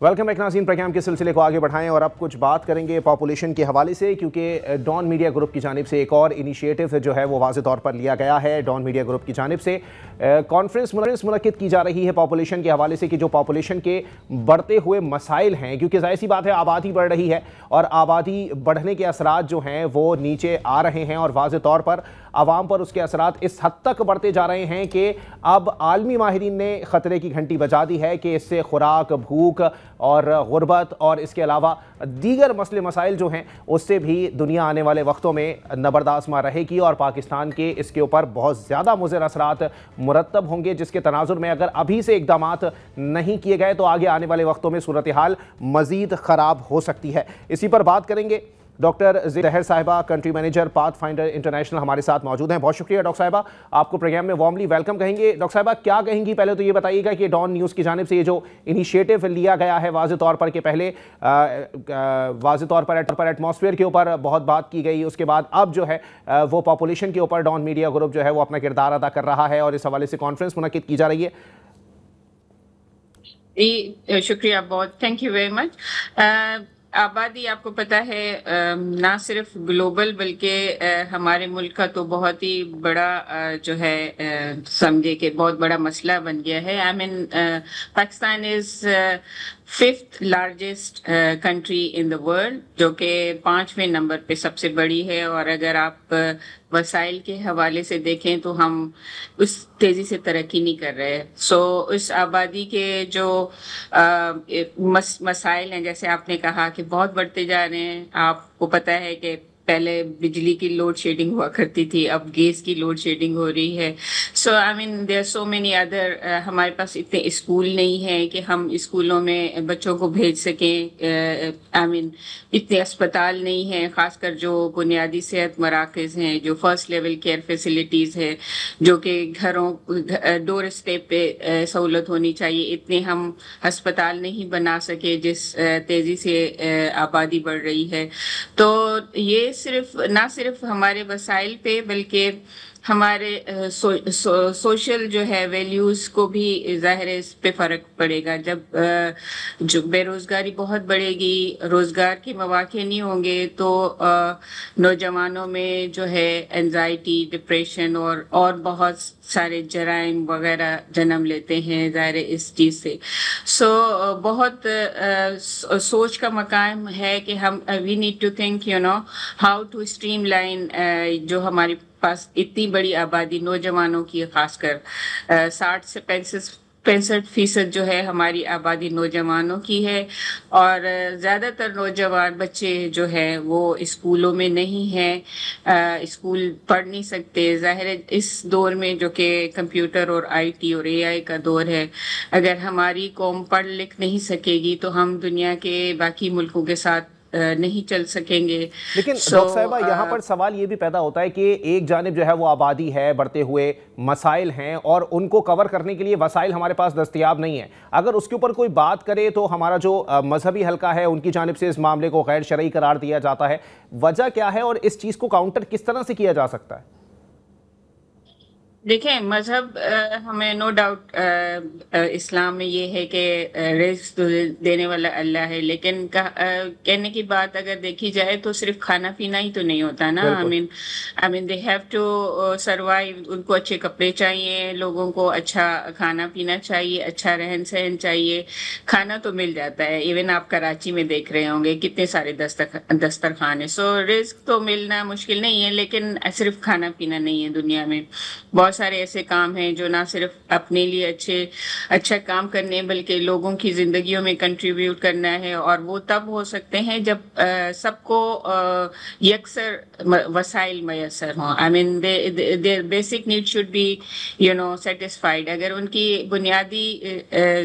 Welcome back नाज़रीन, programme के सिलसिले को आगे बढ़ाएं और अब कुछ बात करेंगे पॉपुलेशन के हवाले से, क्योंकि डॉन मीडिया ग्रुप की जानिब से एक और इनिशिएटिव जो है वो वाज़े तौर पर लिया गया है। डॉन मीडिया ग्रुप की जानिब से कॉन्फ्रेंस मुनक़िद की जा रही है पॉपुलेशन के हवाले से कि जो पॉपुलेशन के बढ़ते हुए मसाइल हैं, क्योंकि ज़ाहिर सी बात है आबादी बढ़ रही है और आबादी बढ़ने के असरात जो हैं वो नीचे आ रहे हैं और वाज़े तौर पर आवाम पर उसके असरात इस हद तक बढ़ते जा रहे हैं कि अब आलमी माहिरीन ने ख़तरे की घंटी बजा दी है कि इससे खुराक, भूख और गुर्बत और इसके अलावा दीगर मसले मसाइल जो हैं उससे भी दुनिया आने वाले वक्तों में नबरदाज़मा रहेगी और पाकिस्तान के इसके ऊपर बहुत ज़्यादा मुज़र असरात मुरतब होंगे, जिसके तनाजुर में अगर अभी से इक़दामात नहीं किए गए तो आगे आने वाले वक्तों में सूरत हाल मज़ीद ख़राब हो सकती है। इसी पर बात करेंगे। डॉक्टर ज़हर साहिबा, country manager path finder international हमारे साथ मौजूद हैं। बहुत शुक्रिया डॉक्टर साहिबा, आपको प्रोग्राम में वार्मली वेलकम कहेंगे। डॉक्टर साहिबा, क्या कहेंगी? पहले तो ये बताइएगा कि डॉन न्यूज़ की जानिब से ये जो इनिशिएटिव लिया गया है वाज़े तौर पर, कि पहले वाज़े तौर पर एटमॉस्फेयर के ऊपर बहुत बात की गई, उसके बाद अब जो है वो पॉपुलेशन के ऊपर डॉन मीडिया ग्रुप जो है वो अपना किरदार अदा कर रहा है और इस हवाले से कॉन्फ्रेंस मुनक़िद की जा रही है। शुक्रिया बहुत, थैंक यू वेरी मच। आबादी आपको पता है ना सिर्फ ग्लोबल बल्कि हमारे मुल्क का तो बहुत ही बड़ा जो है समझे कि बहुत बड़ा मसला बन गया है। I mean Pakistan is 5th largest country in the world, जो कि 5वें नंबर पे सबसे बड़ी है। और अगर आप वसाइल के हवाले से देखें तो हम उस तेज़ी से तरक्की नहीं कर रहे। इस आबादी के जो मसाइल हैं, जैसे आपने कहा कि बहुत बढ़ते जा रहे हैं। आपको पता है कि पहले बिजली की लोड शेडिंग हुआ करती थी, अब गैस की लोड शेडिंग हो रही है। I mean there so many other, हमारे पास इतने स्कूल नहीं है कि हम स्कूलों में बच्चों को भेज सकें। आई मीन इतने अस्पताल नहीं हैं, खासकर जो बुनियादी सेहत मराकज़ हैं, जो फर्स्ट लेवल केयर फैसिलिटीज़ है, जो कि घरों डोर स्टेप पे सहूलत होनी चाहिए, इतने हम अस्पताल नहीं बना सके जिस तेज़ी से आबादी बढ़ रही है। तो ये ना सिर्फ हमारे वसाइल पे बल्कि हमारे सोशल जो है वैल्यूज़ को भी ज़ाहिर है इस पे फ़र्क पड़ेगा। जब जो बेरोज़गारी बहुत बढ़ेगी, रोज़गार के मौक़े नहीं होंगे तो नौजवानों में जो है एंजाइटी, डिप्रेशन और बहुत सारे जराइम वगैरह जन्म लेते हैं ज़ाहिर है इस चीज़ से। बहुत सोच का मकाम है कि हम we need to think how to streamline जो हमारी पास इतनी बड़ी आबादी नौजवानों की, खासकर 60 से 65% जो है हमारी आबादी नौजवानों की है। और ज़्यादातर नौजवान बच्चे जो हैं वो स्कूलों में नहीं हैं, स्कूल पढ़ नहीं सकते। ज़ाहिर है इस दौर में जो कि कंप्यूटर और आईटी और एआई का दौर है, अगर हमारी कौम पढ़ लिख नहीं सकेगी तो हम दुनिया के बाकी मुल्कों के साथ नहीं चल सकेंगे। लेकिन डॉक्टर साहिबा, यहाँ पर सवाल ये भी पैदा होता है कि एक जानिब जो है वो आबादी है, बढ़ते हुए मसाइल हैं और उनको कवर करने के लिए वसाइल हमारे पास दस्तयाब नहीं है। अगर उसके ऊपर कोई बात करे तो हमारा जो मजहबी हल्का है उनकी जानिब से इस मामले को गैर शरई करार दिया जाता है। वजह क्या है और इस चीज़ को काउंटर किस तरह से किया जा सकता है? देखें, मजहब हमें नो डाउट इस्लाम में ये है कि रिज़्क़ तो देने वाला अल्लाह है, लेकिन कहने की बात अगर देखी जाए तो सिर्फ खाना पीना ही तो नहीं होता ना। I mean they have to survive. उनको अच्छे कपड़े चाहिए, लोगों को अच्छा खाना पीना चाहिए, अच्छा रहन सहन चाहिए। खाना तो मिल जाता है, इवन आप कराची में देख रहे होंगे कितने सारे दस्तरखान है। रिज़्क़ तो मिलना मुश्किल नहीं है, लेकिन सिर्फ खाना पीना नहीं है। दुनिया में बहुत सारे ऐसे काम हैं जो ना सिर्फ अपने लिए अच्छा काम करने बल्कि लोगों की जिंदगियों में कंट्रीब्यूट करना है। और वो तब हो सकते हैं जब सबको यकसर वसाइल मैसर हों। I mean their basic need should be satisfied. अगर उनकी बुनियादी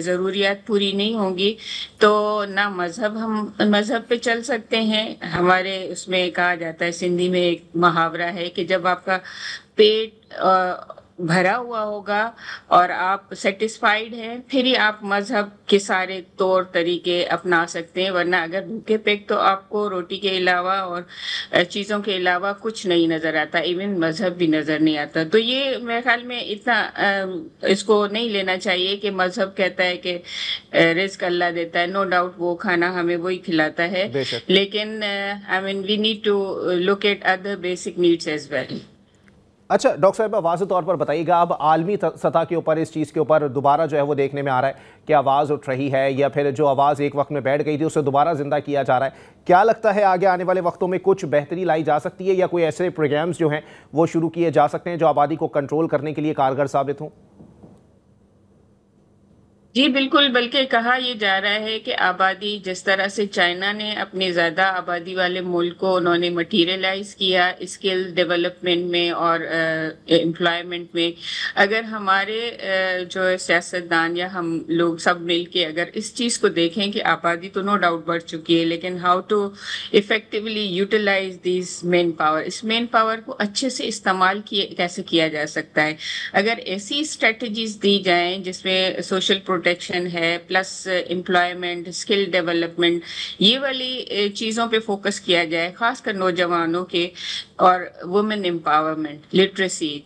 ज़रूरियात पूरी नहीं होंगी तो ना हम मज़हब पे चल सकते हैं। हमारे उसमें कहा जाता है, सिंधी में एक मुहावरा है कि जब आपका पेट بھرا ہوا ہوگا اور آپ سیٹسفائیڈ ہیں، پھر ہی آپ مذہب کے سارے طور طریقے اپنا سکتے ہیں، ورنہ اگر بھوکے پیٹ تو آپ کو روٹی کے علاوہ اور چیزوں کے علاوہ کچھ نہیں نظر آتا، ایون مذہب بھی نظر نہیں آتا۔ تو یہ میرے خیال میں اتنا اس کو نہیں لینا چاہیے کہ مذہب کہتا ہے کہ رزق اللہ دیتا ہے، نو ڈاؤٹ وہ کھانا ہمیں وہی کھلاتا ہے، بے شک۔ لیکن I mean we need to look at other basic needs as well. اچھا ڈاکٹر صاحبہ، واضح طور پر بتائیے گا، اب عالمی سطح کے اوپر اس چیز کے اوپر دوبارہ جو ہے وہ دیکھنے میں آ رہا ہے کہ آواز اٹھ رہی ہے، یا پھر جو آواز ایک وقت میں بیٹھ گئی تھی اسے دوبارہ زندہ کیا جا رہا ہے۔ کیا لگتا ہے آگے آنے والے وقتوں میں کچھ بہتری لائی جا سکتی ہے، یا کوئی ایسے پروگرامز جو ہیں وہ شروع کیے جا سکتے ہیں جو آبادی کو کنٹرول کرنے کے لیے کارگر ثابت ہوں؟ جی بالکل، بلکہ کہا یہ جا رہا ہے کہ آبادی جس طرح سے چائنا نے اپنے زیادہ آبادی والے ملک کو انہوں نے مٹیریلائز کیا اسکل ڈیولپمنٹ میں اور امپلائمنٹ میں، اگر ہمارے جو سیاستدان یا ہم لوگ سب مل کے اگر اس چیز کو دیکھیں کہ آبادی تو نو ڈاؤٹ بڑھ چکی ہے، لیکن how to effectively utilize these manpower, اس مین پاور کو اچھے سے استعمال کیسے کیا جا سکتا ہے، اگر ایسی اسٹریٹجیز دی جائیں جس میں سوشل پروٹیکشن ہے پلس امپلائمنٹ اسکل ڈیولپمنٹ، یہ والی چیزوں پہ فوکس کیا جائے، خاص کر نوجوانوں کے، اور وومن امپاورمنٹ، لٹریسی،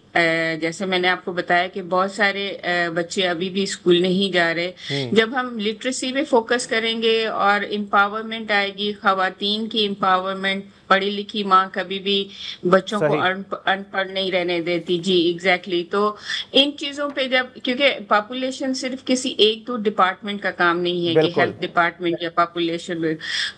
جیسے میں نے آپ کو بتایا کہ بہت سارے بچے ابھی بھی اسکول نہیں جا رہے، جب ہم لٹریسی پہ فوکس کریں گے اور امپاورمنٹ آئے گی، خواتین کی امپاورمنٹ، پڑھی لکھی ماں کبھی بھی بچوں کو ان پڑھ نہیں رہنے دیتی، جی ایگزیکٹلی، تو ان چیزوں پہ جب، کیونکہ پاپولیشن صرف کسی ایک دو ڈپارٹمنٹ کا کام نہیں ہے کہ ہیلتھ ڈپارٹمنٹ یا پاپولیشن،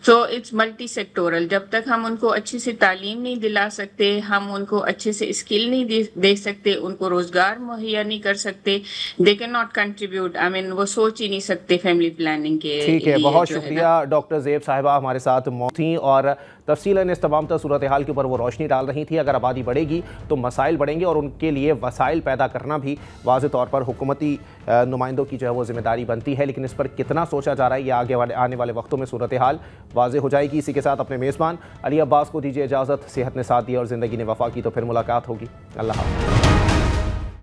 تو اٹس ملٹی سیکٹورل، جب تک ہم ان کو اچھی سے تعلیم نہیں دلا سکتے، ہم ان کو اچھے سے اسکل نہیں دے سکتے، ان کو روزگار مہیا نہیں کر سکتے، دے کین ناٹ کنٹریبیوٹ، آئی مین وہ سوچ ہی نہیں سکتے فیملی پلاننگ کے لیے۔ ٹھیک ہے، بہت شکریہ ڈاکٹر زیب صاحبہ ہمارے ساتھ موجود تھیں اور تفصیلاً اس تمام تر صورتحال کے اوپر وہ روشنی ڈال رہی تھی۔ اگر آبادی بڑھے گی تو مسائل بڑھیں گے، اور ان کے لیے وسائل پیدا کرنا بھی واضح طور پر حکومتی نمائندوں کی جو ہے وہ ذمہ داری بنتی ہے، لیکن اس پر کتنا سوچا جا رہا ہے یہ آگے آنے والے وقتوں میں صورتحال واضح ہو جائے گی۔ اسی کے ساتھ اپنے میزبان علی عباس کو دیجیے اجازت، صحت نے ساتھ دی اور زندگی نے وفا کی، تو پھر ملاقات ہوگی۔ اللہ حافظ۔